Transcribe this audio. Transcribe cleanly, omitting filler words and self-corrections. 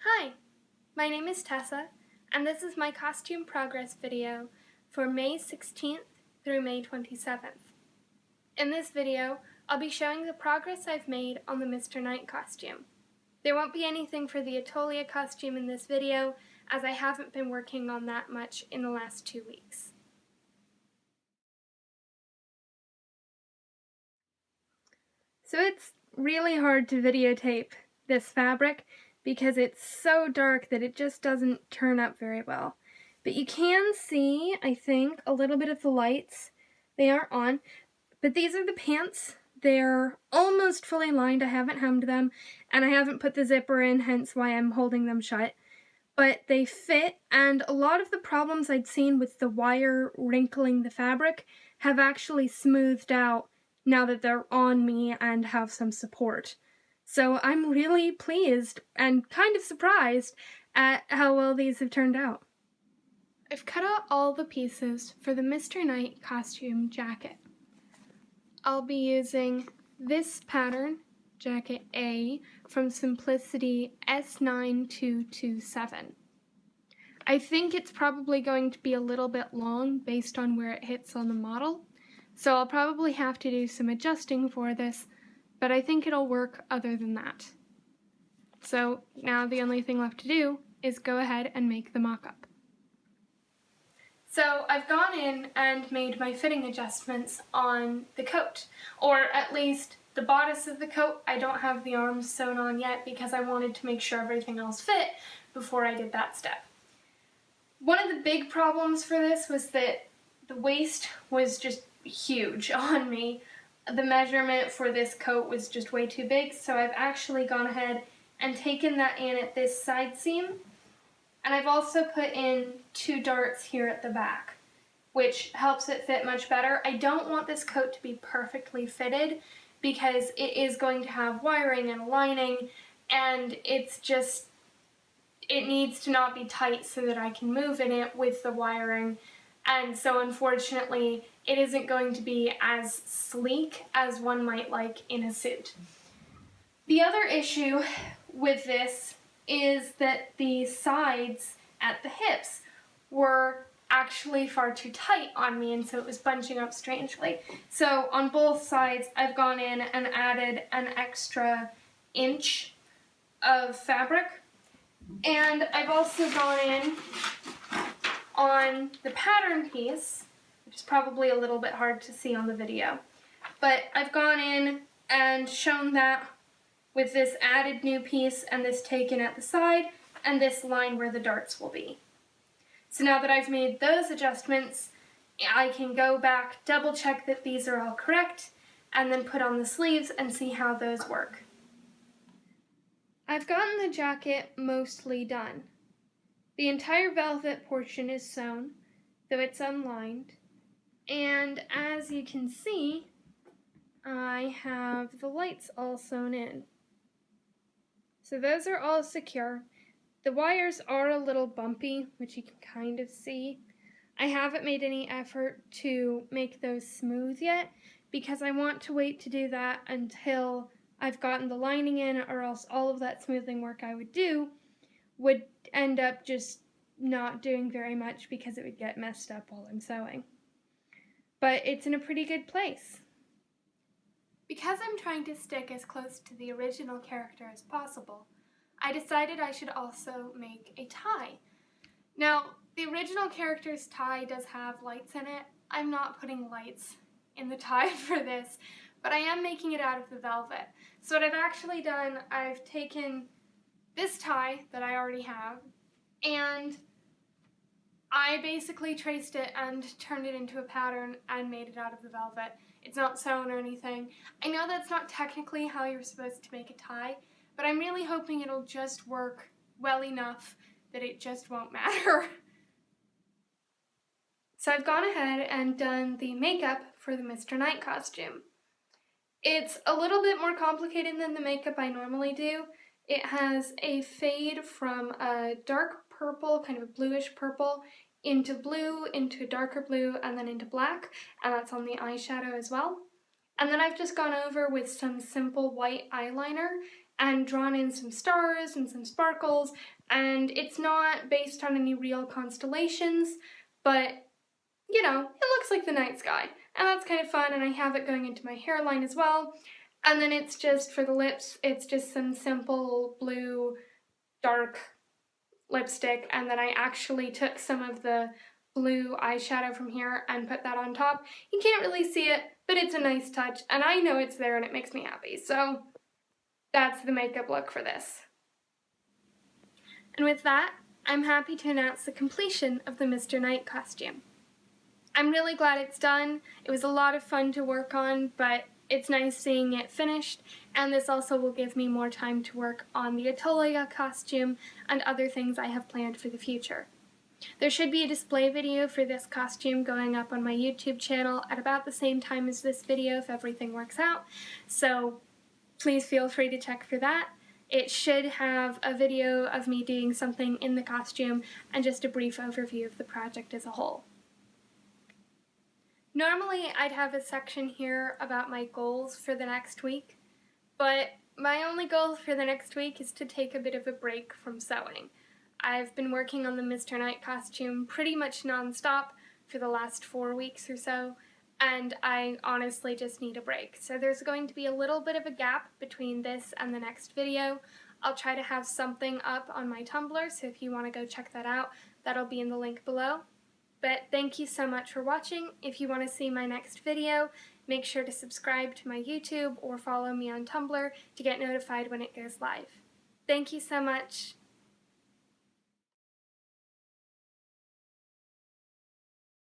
Hi, my name is Tessa, and this is my costume progress video for May 16th through May 27th. In this video, I'll be showing the progress I've made on the Mr. Knight costume. There won't be anything for the Atolia costume in this video, as I haven't been working on that much in the last 2 weeks. So it's really hard to videotape this fabric because it's so dark that it just doesn't turn up very well. But you can see, I think, a little bit of the lights. They aren't on, but these are the pants. They're almost fully lined. I haven't hemmed them, and I haven't put the zipper in, hence why I'm holding them shut. But they fit, and a lot of the problems I'd seen with the wire wrinkling the fabric have actually smoothed out now that they're on me and have some support. So I'm really pleased and kind of surprised at how well these have turned out. I've cut out all the pieces for the Mr. Knight costume jacket. I'll be using this pattern, jacket A, from Simplicity S9227. I think it's probably going to be a little bit long based on where it hits on the model, so I'll probably have to do some adjusting for this, but I think it'll work other than that. So now the only thing left to do is go ahead and make the mock-up. So I've gone in and made my fitting adjustments on the coat, or at least the bodice of the coat. I don't have the arms sewn on yet because I wanted to make sure everything else fit before I did that step. One of the big problems for this was that the waist was just huge on me. The measurement for this coat was just way too big, so I've actually gone ahead and taken that in at this side seam. And I've also put in 2 darts here at the back, which helps it fit much better. I don't want this coat to be perfectly fitted because it is going to have wiring and lining, and it needs to not be tight so that I can move in it with the wiring. And so unfortunately, it isn't going to be as sleek as one might like in a suit. The other issue with this is that the sides at the hips were actually far too tight on me, and so it was bunching up strangely. So on both sides, I've gone in and added an extra inch of fabric. And I've also gone in on the pattern piece, which is probably a little bit hard to see on the video, but I've gone in and shown that with this added new piece and this taken at the side and this line where the darts will be. So now that I've made those adjustments, I can go back, double check that these are all correct, and then put on the sleeves and see how those work. I've gotten the jacket mostly done. The entire velvet portion is sewn, though it's unlined, and as you can see, I have the lights all sewn in. So those are all secure. The wires are a little bumpy, which you can kind of see. I haven't made any effort to make those smooth yet because I want to wait to do that until I've gotten the lining in, or else all of that smoothing work I would do would end up just not doing very much because it would get messed up while I'm sewing. But it's in a pretty good place. Because I'm trying to stick as close to the original character as possible, I decided I should also make a tie. Now, the original character's tie does have lights in it. I'm not putting lights in the tie for this, but I am making it out of the velvet. So what I've actually done, I've taken this tie that I already have, and I basically traced it and turned it into a pattern and made it out of the velvet. It's not sewn or anything. I know that's not technically how you're supposed to make a tie, but I'm really hoping it'll just work well enough that it just won't matter. So I've gone ahead and done the makeup for the Mr. Knight costume. It's a little bit more complicated than the makeup I normally do. It has a fade from a dark purple, kind of a bluish purple, into blue, into darker blue, and then into black, and that's on the eyeshadow as well. And then I've just gone over with some simple white eyeliner and drawn in some stars and some sparkles, and it's not based on any real constellations, but you know, it looks like the night sky, and that's kind of fun, and I have it going into my hairline as well. And then it's just, for the lips, it's just some simple blue dark lipstick, and then I actually took some of the blue eyeshadow from here and put that on top. You can't really see it, but it's a nice touch, and I know it's there and it makes me happy, so that's the makeup look for this. And with that, I'm happy to announce the completion of the Mr. Knight costume. I'm really glad it's done. It was a lot of fun to work on, but it's nice seeing it finished, and this also will give me more time to work on the Attolia costume and other things I have planned for the future. There should be a display video for this costume going up on my YouTube channel at about the same time as this video if everything works out, so please feel free to check for that. It should have a video of me doing something in the costume and just a brief overview of the project as a whole. Normally, I'd have a section here about my goals for the next week, but my only goal for the next week is to take a bit of a break from sewing. I've been working on the Mr. Knight costume pretty much non-stop for the last 4 weeks or so, and I honestly just need a break. So there's going to be a little bit of a gap between this and the next video. I'll try to have something up on my Tumblr, so if you want to go check that out, that'll be in the link below. But thank you so much for watching. If you want to see my next video, make sure to subscribe to my YouTube or follow me on Tumblr to get notified when it goes live. Thank you so much.